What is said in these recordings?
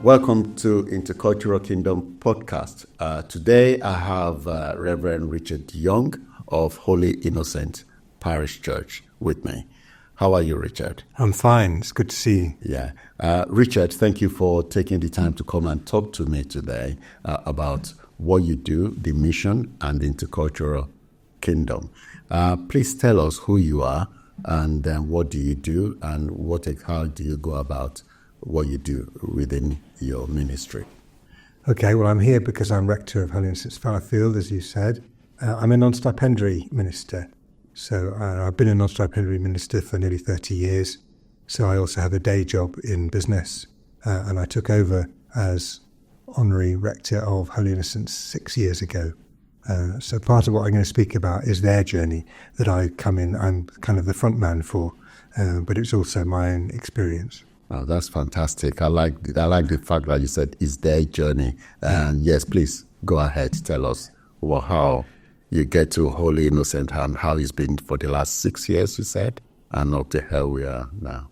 Welcome to Intercultural Kingdom podcast. Today I have Revd Richard Young of Holy Innocents Parish Church with me. How are you, Richard? I'm fine. It's good to see you. Yeah. Richard, thank you for taking the time to come and talk to me today about what you do, the mission, and the Intercultural Kingdom. Please tell us who you are and what do you do and how do you go about what you do within your ministry. Okay, well, I'm here because I'm Rector of Holy Innocents Fallowfield, as you said. I'm a non-stipendiary minister. So I've been a non-stipendiary minister for nearly 30 years. So I also have a day job in business. And I took over as honorary Rector of Holy Innocents 6 years ago. So part of what I'm going to speak about is their journey that I come in. I'm kind of the front man for, but it's also my own experience. Oh, that's fantastic. I like the fact that you said it's their journey. And yes, please go ahead. Tell us how you get to Holy Innocent and how it's been for the last 6 years, you said, and up to where we are now.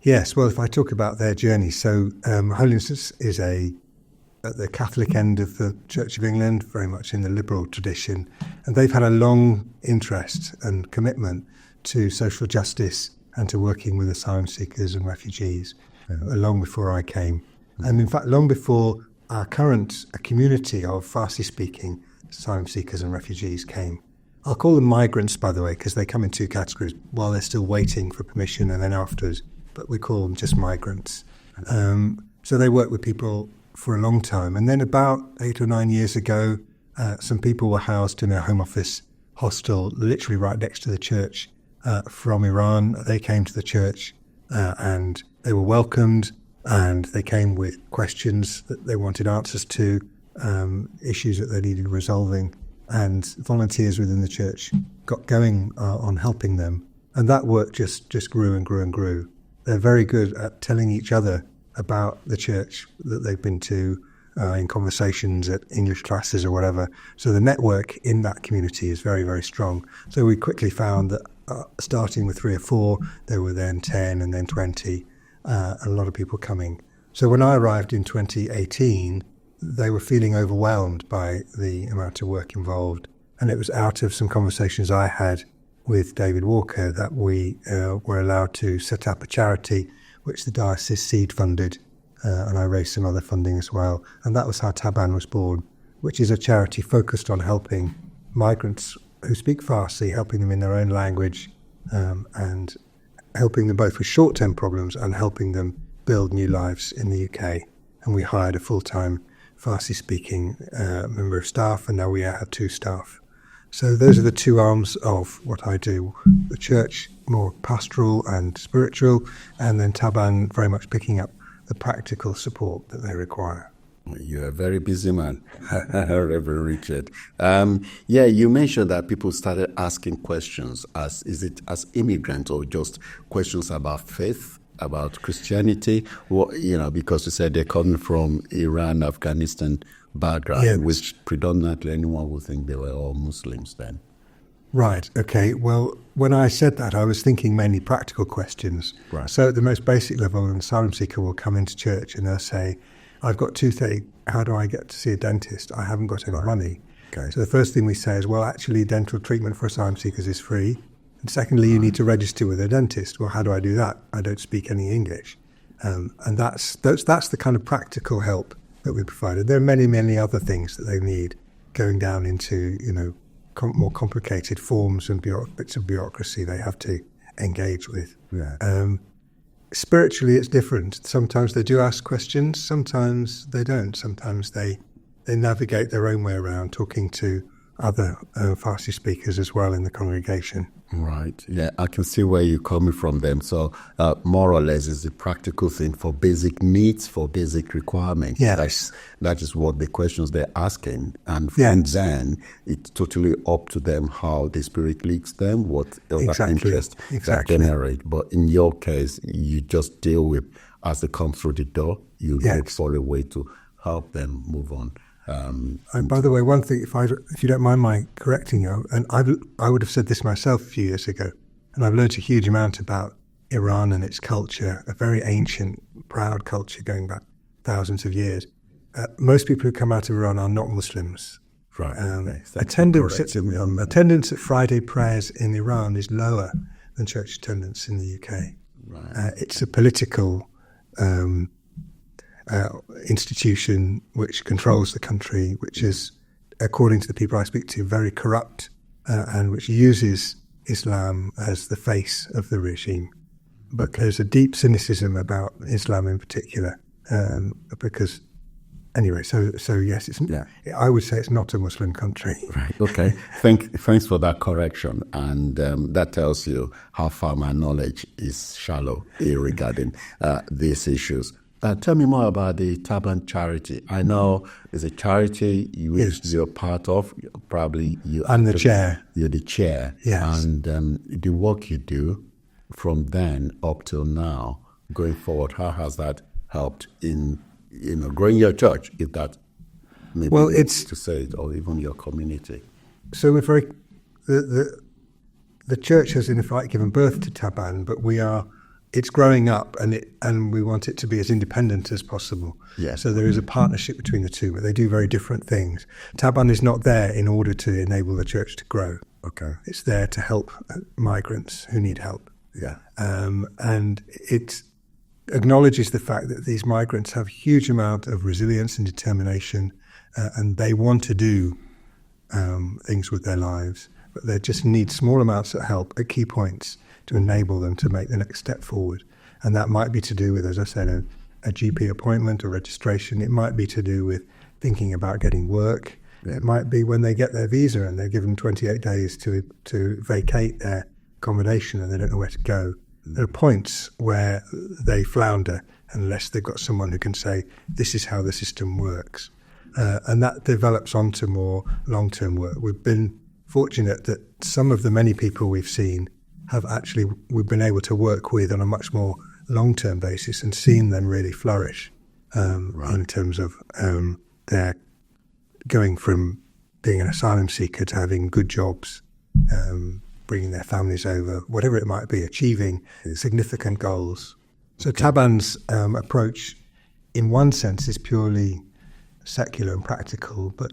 Yes, well, if I talk about their journey, so Holy Innocents is at the Catholic end of the Church of England, very much in the liberal tradition, and they've had a long interest and commitment to social justice and to working with asylum seekers and refugees, long before I came. And in fact, long before our current community of Farsi-speaking asylum seekers and refugees came. I'll call them migrants, by the way, because they come in two categories, while they're still waiting for permission and then afterwards, but we call them just migrants. So they work with people for a long time. And then about 8 or 9 years ago, some people were housed in a Home Office hostel, literally right next to the church, from Iran. They came to the church and they were welcomed, and they came with questions that they wanted answers to, issues that they needed resolving, and volunteers within the church got going on helping them. And that work just grew and grew and grew. They're very good at telling each other about the church that they've been to in conversations at English classes or whatever. So the network in that community is very, very strong. So we quickly found that starting with 3 or 4, there were then 10 and then 20, a lot of people coming. So when I arrived in 2018, they were feeling overwhelmed by the amount of work involved. And it was out of some conversations I had with David Walker that we were allowed to set up a charity which the Diocese seed funded, and I raised some other funding as well. And that was how Taban was born, which is a charity focused on helping migrants who speak Farsi, helping them in their own language, and helping them both with short-term problems and helping them build new lives in the UK. And we hired a full-time Farsi-speaking member of staff, and now we have 2 staff. So those are the 2 arms of what I do. The church, more pastoral and spiritual, and then Taban very much picking up the practical support that they require. You're a very busy man, Reverend Richard. You mentioned that people started asking questions. Is it as immigrants or just questions about faith, about Christianity? Because you said they're coming from Iran, Afghanistan background, which predominantly anyone would think they were all Muslims then. Right, okay. Well, when I said that, I was thinking mainly practical questions. Right. So at the most basic level, an asylum seeker will come into church and they'll say, I've got toothache, how do I get to see a dentist? I haven't got any money. Okay. So the first thing we say is, well, actually, dental treatment for asylum seekers is free. And secondly, you need to register with a dentist. Well, how do I do that? I don't speak any English. And that's the kind of practical help that we provided. There are many, many other things that they need, going down into, more complicated forms and bits of bureaucracy they have to engage with. Yeah. Spiritually, it's different. Sometimes they do ask questions, sometimes they don't. Sometimes they navigate their own way around, talking to other Farsi speakers as well in the congregation. Right. Yeah, I can see where you're coming from them. So more or less is the practical thing for basic needs, for basic requirements. Yes. That is what the questions they're asking. And then it's totally up to them how the Spirit leads them, what other interests they generate. But in your case, you just deal with, as they come through the door, you look for a way to help them move on. And by the way, one thing, if you don't mind my correcting you, and I would have said this myself a few years ago, and I've learned a huge amount about Iran and its culture, a very ancient, proud culture going back thousands of years. Most people who come out of Iran are not Muslims. Right. Attendance at Friday prayers in Iran is lower than church attendance in the UK. Right. It's a political institution which controls the country, which is, according to the people I speak to, very corrupt, and which uses Islam as the face of the regime. But there's a deep cynicism about Islam in particular, because anyway, so yes, I would say it's not a Muslim country. Right. Okay. Thanks for that correction, and that tells you how far my knowledge is shallow regarding these issues. Tell me more about the Turban Charity. I know there's a charity you're part of. Probably you. I'm the chair. You're the chair. Yes. And the work you do from then up till now, going forward, how has that helped in growing your church? If that maybe it's to say it, or even your community. So we're very the church has in effect given birth to Turban, but it's growing up, and we want it to be as independent as possible. Yes. So there is a partnership between the two, but they do very different things. Turban is not there in order to enable the church to grow. Okay. It's there to help migrants who need help. Yeah. And it acknowledges the fact that these migrants have a huge amount of resilience and determination, and they want to do things with their lives, but they just need small amounts of help at key points to enable them to make the next step forward. And that might be to do with, as I said, a GP appointment or registration. It might be to do with thinking about getting work. It might be when they get their visa and they're given 28 days to vacate their accommodation and they don't know where to go. There are points where they flounder unless they've got someone who can say, this is how the system works. And that develops onto more long-term work. We've been fortunate that some of the many people we've seen we've been able to work with on a much more long-term basis and seen them really flourish in terms of their going from being an asylum seeker to having good jobs, bringing their families over, whatever it might be, achieving significant goals. So Turban's approach, in one sense, is purely secular and practical, but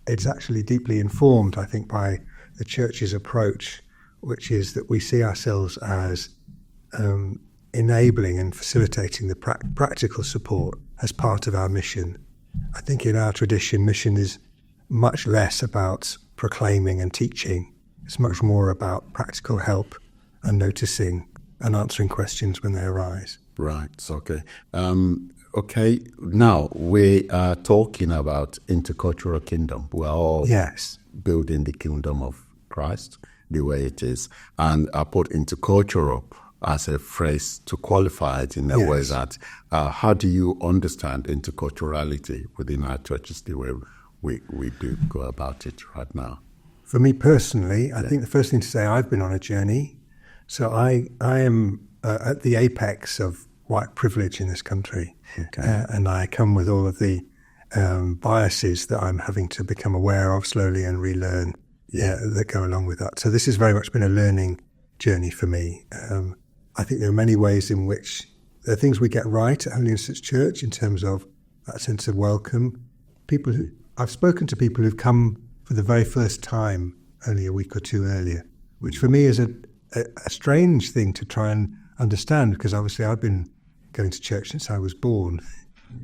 it's actually deeply informed, I think, by the Church's approach, which is that we see ourselves as enabling and facilitating the practical support as part of our mission. I think in our tradition, mission is much less about proclaiming and teaching. It's much more about practical help and noticing and answering questions when they arise. Right. Okay. Okay. Now we are talking about Intercultural Kingdom. We're all building the kingdom of Christ the way it is. And I put intercultural as a phrase to qualify it in a way that how do you understand interculturality within our churches the way we do go about it right now? For me personally, I think the first thing to say, I've been on a journey. So I am at the apex of white privilege in this country. Okay. And I come with all of the biases that I'm having to become aware of slowly and relearn that go along with that. So this has very much been a learning journey for me. I think there are many ways in which there are things we get right at Holy Innocents Church in terms of that sense of welcome. I've spoken to people who've come for the very first time only a week or two earlier, which for me is a strange thing to try and understand, because obviously I've been going to church since I was born.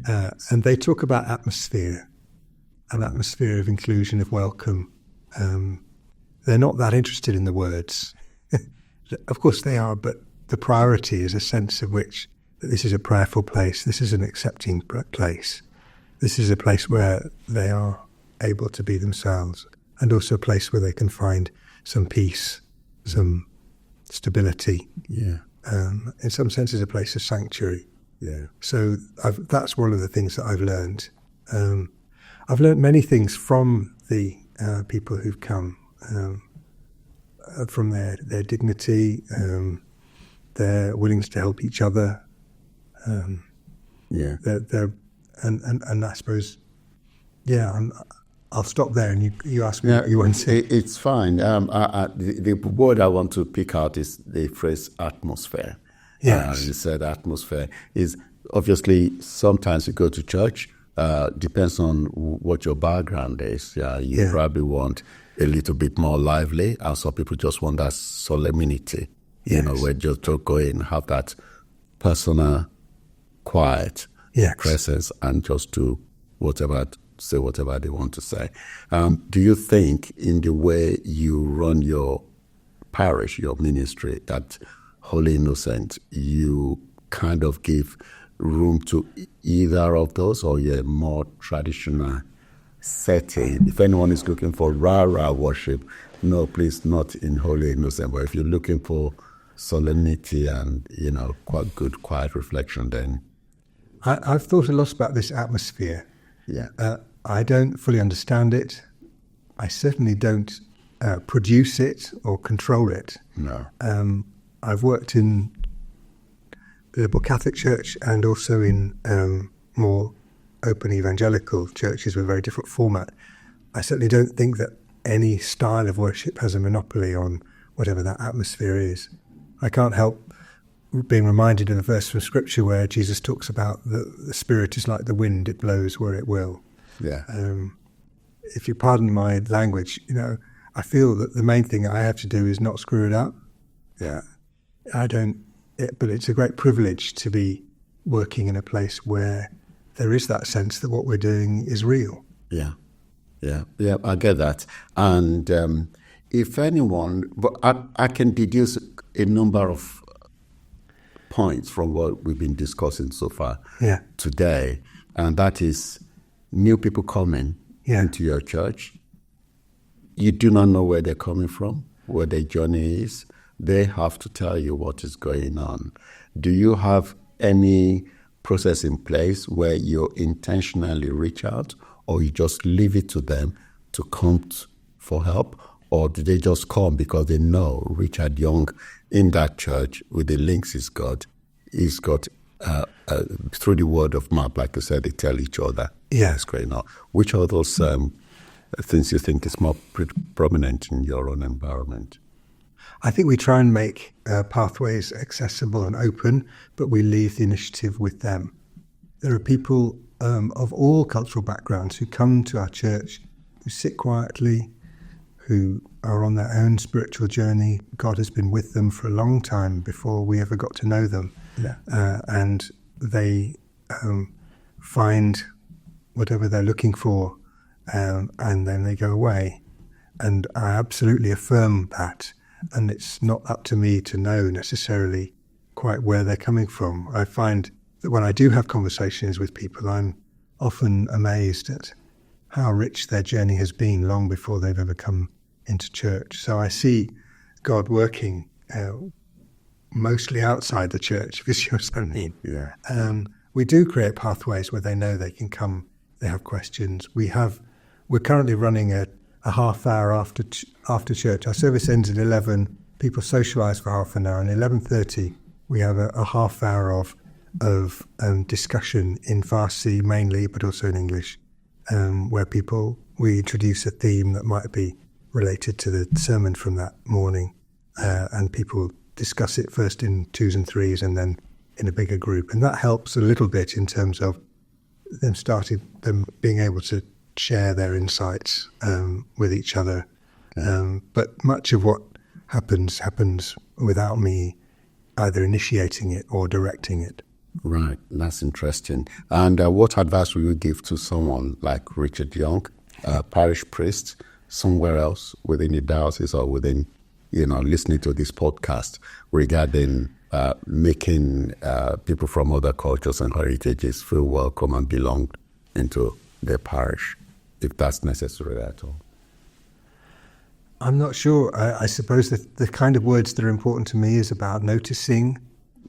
And they talk about atmosphere, an atmosphere of inclusion, of welcome. They're not that interested in the words. Of course they are, but the priority is a sense of which that this is a prayerful place, this is an accepting place, this is a place where they are able to be themselves, and also a place where they can find some peace, some stability. Yeah. In some senses, a place of sanctuary. Yeah. So that's one of the things that I've learned. I've learned many things from the people who've come, from their dignity, their willingness to help each other. And I suppose, I'll stop there, and you ask me what you want to say. It's fine. The word I want to pick out is the phrase atmosphere. Yes. You said atmosphere is obviously, sometimes you go to church, depends on what your background is. Yeah, you probably want a little bit more lively, and some people just want that solemnity, where just to go in, have that personal, quiet presence, and just do say whatever they want to say. Do you think in the way you run your parish, your ministry at Holy Innocents, you kind of give room to either of those, or you're more traditional setting? If anyone is looking for rah-rah worship, no, please, not in Holy Innocents. But if you're looking for solemnity and, quite good, quiet reflection, then... I've thought a lot about this atmosphere. Yeah. I don't fully understand it. I certainly don't produce it or control it. No. I've worked in the Liberal Catholic Church and also in more open evangelical churches with a very different format. I certainly don't think that any style of worship has a monopoly on whatever that atmosphere is. I can't help being reminded of a verse from Scripture where Jesus talks about the Spirit is like the wind, it blows where it will. Yeah. If you pardon my language, I feel that the main thing I have to do is not screw it up. Yeah. But it's a great privilege to be working in a place where there is that sense that what we're doing is real. Yeah, I get that. And if anyone, but I can deduce a number of points from what we've been discussing so far today, and that is new people coming into your church. You do not know where they're coming from, where their journey is. They have to tell you what is going on. Do you have any process in place where you intentionally reach out, or you just leave it to them to come for help? Or do they just come because they know Richard Young in that church with the links he's got through the word of mouth, like I said, they tell each other what's going on. Which of those things you think is more prominent in your own environment? I think we try and make pathways accessible and open, but we leave the initiative with them. There are people of all cultural backgrounds who come to our church, who sit quietly, who are on their own spiritual journey. God has been with them for a long time before we ever got to know them. Yeah. And they find whatever they're looking for, and then they go away. And I absolutely affirm that. And it's not up to me to know necessarily quite where they're coming from. I find that when I do have conversations with people, I'm often amazed at how rich their journey has been long before they've ever come into church. So I see God working mostly outside the church, if you see what I mean. Yeah. We do create pathways where they know they can come, they have questions. We're currently running a half hour after church. Our service ends at 11. People socialise for half an hour, and 11:30 we have a half hour of discussion in Farsi mainly, but also in English, where we introduce a theme that might be related to the sermon from that morning, and people discuss it first in twos and threes and then in a bigger group, and that helps a little bit in terms of them being able to share their insights with each other. But much of what happens without me either initiating it or directing it. Right, that's interesting. And what advice would you give to someone like Richard Young, a parish priest, somewhere else within the diocese or within, listening to this podcast regarding making people from other cultures and heritages feel welcome and belong into their parish, if that's necessary at all? I'm not sure. I suppose the kind of words that are important to me is about noticing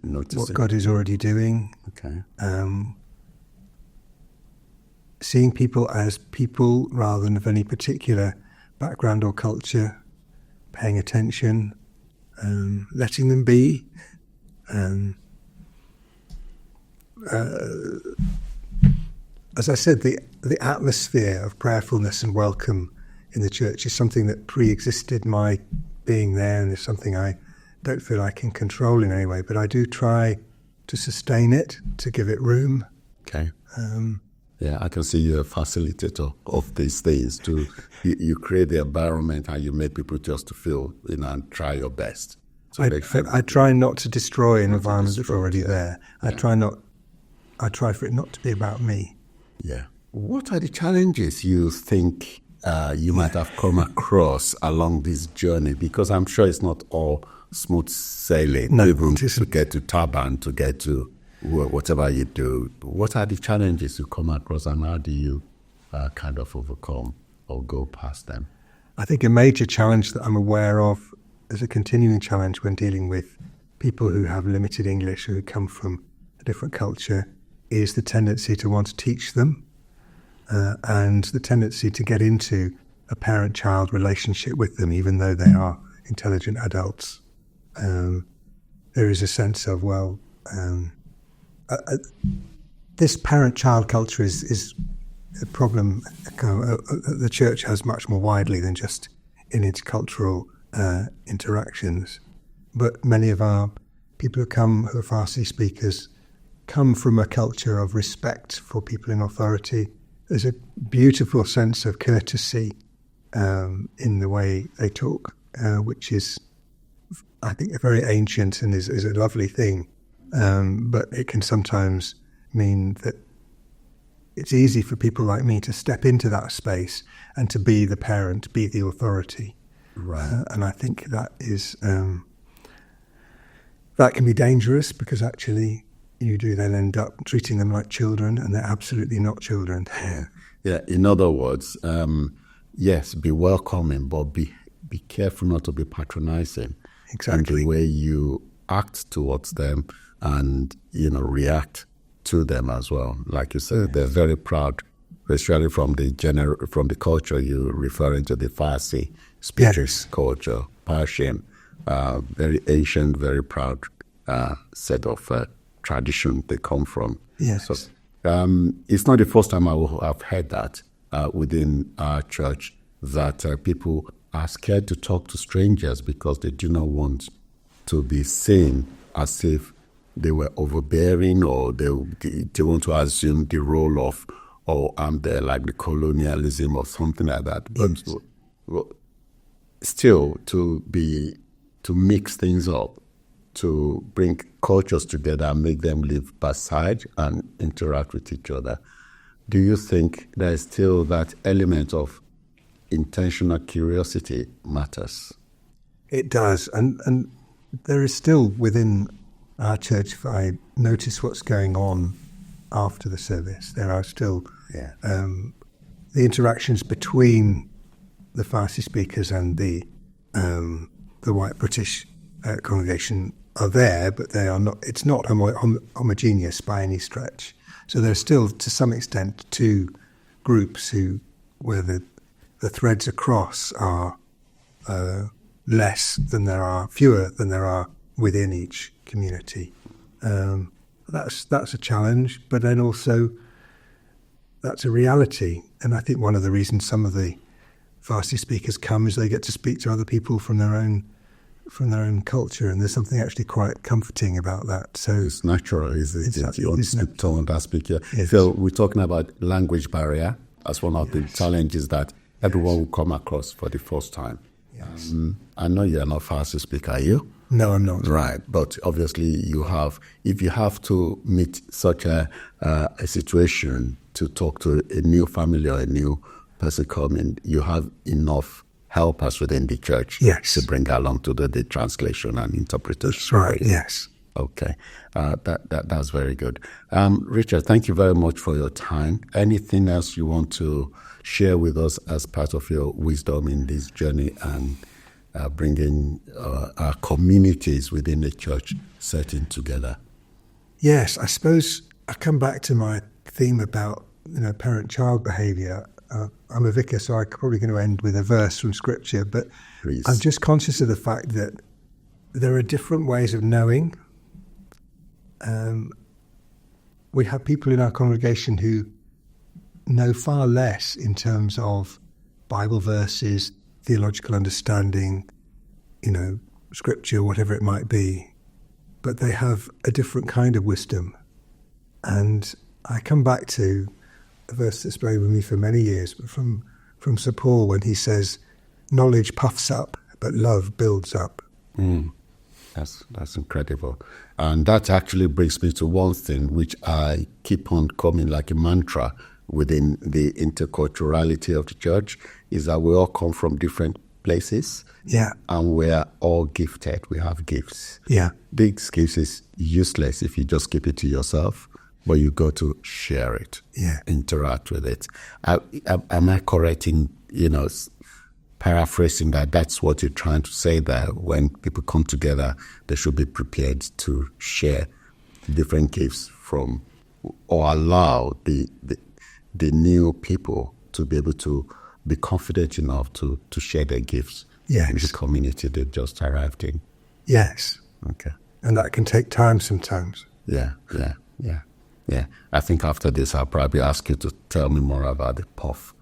what God is already doing. Okay. Seeing people as people rather than of any particular background or culture, paying attention, letting them be. As I said, the atmosphere of prayerfulness and welcome in the church is something that pre-existed my being there, and it's something I don't feel I can control in any way, but I do try to sustain it, to give it room. Okay. Yeah, I can see you're a facilitator of these things. You create the environment and you make people just to feel, and try your best. I try not to destroy an environment that's already there. I try for it not to be about me. Yeah. What are the challenges you think you might have come across along this journey? Because I'm sure it's not all smooth sailing. No, even to get to Taban, to get to whatever you do. What are the challenges you come across, and how do you kind of overcome or go past them? I think a major challenge that I'm aware of as a continuing challenge when dealing with people who have limited English, who come from a different culture, is the tendency to want to teach them and the tendency to get into a parent-child relationship with them, even though they are intelligent adults. There is a sense of, this parent-child culture is a problem the Church has much more widely than just in intercultural interactions. But many of our people who are Farsi speakers come from a culture of respect for people in authority. There's a beautiful sense of courtesy in the way they talk, which is, I think, very ancient and is a lovely thing. But it can sometimes mean that it's easy for people like me to step into that space and to be the parent, be the authority. Right. And I think that is that can be dangerous, because actually you do then end up treating them like children, and they're absolutely not children. Yeah. In other words, yes, be welcoming, but be careful not to be patronizing. Exactly. In the way you act towards them and react to them as well. Like you said, they're very proud, especially from the culture you're referring to, the Farsi speakers culture, Persian, very ancient, very proud set of tradition they come from. Yes. So, it's not the first time I will have heard that within our church, that people are scared to talk to strangers because they do not want to be seen as if they were overbearing, or they want to assume the role of, I'm there like the colonialism or something like that. But still, to mix things up, to bring cultures together and make them live beside and interact with each other. Do you think there is still that element of intentional curiosity matters? It does. And there is still within our church, if I notice what's going on after the service, there are still the interactions between the Farsi speakers and the white British congregation are there, but they are not. It's not homogeneous by any stretch. So there's still, to some extent, two groups where the threads across are fewer than there are within each community. That's a challenge, but then also that's a reality. And I think one of the reasons some of the Farsi speakers come is they get to speak to other people from their own culture, and there's something actually quite comforting about that. So it's natural, is it? You want to speak to that speaker. Yes. So we're talking about language barrier as one of the challenges that everyone will come across for the first time. Yes. I know you're not Farsi speaker, are you? No, I'm not. Right, but obviously if you have to meet such a situation to talk to a new family or a new person coming, you have enough helpers within the church to bring along to the translation and interpretation. That's right, yes. Okay, that's very good. Richard, thank you very much for your time. Anything else you want to share with us as part of your wisdom in this journey and bringing our communities within the church setting together? Yes, I suppose I come back to my theme about parent-child behaviour. I'm a vicar, so I'm probably going to end with a verse from Scripture, but Please. I'm just conscious of the fact that there are different ways of knowing. We have people in our congregation who know far less in terms of Bible verses, theological understanding, Scripture, whatever it might be. but they have a different kind of wisdom. And I come back to a verse that's been with me for many years, but from St Paul, when he says, knowledge puffs up, but love builds up. That's incredible. And that actually brings me to one thing which I keep on coming like a mantra within the interculturality of the church, is that we all come from different places. Yeah. And we're all gifted. We have gifts. Yeah. These gifts is useless if you just keep it to yourself, but you got to share it. Yeah. Interact with it. Am I correct in, paraphrasing that's what you're trying to say there? When people come together, they should be prepared to share different gifts from, or allow the new people to be able to be confident enough to share their gifts. Yes. With the community they just arrived in. Yes. Okay. And that can take time sometimes. Yeah. I think after this, I'll probably ask you to tell me more about the puff,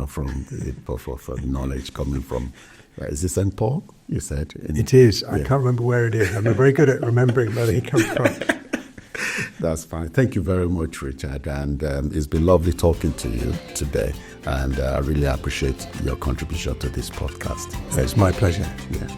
from the puff of knowledge coming from, is it St. Paul, you said? It is. I can't remember where it is. I'm very good at remembering where it comes from. That's fine. Thank you very much, Richard. And it's been lovely talking to you today. And I really appreciate your contribution to this podcast. It's my pleasure. Yeah.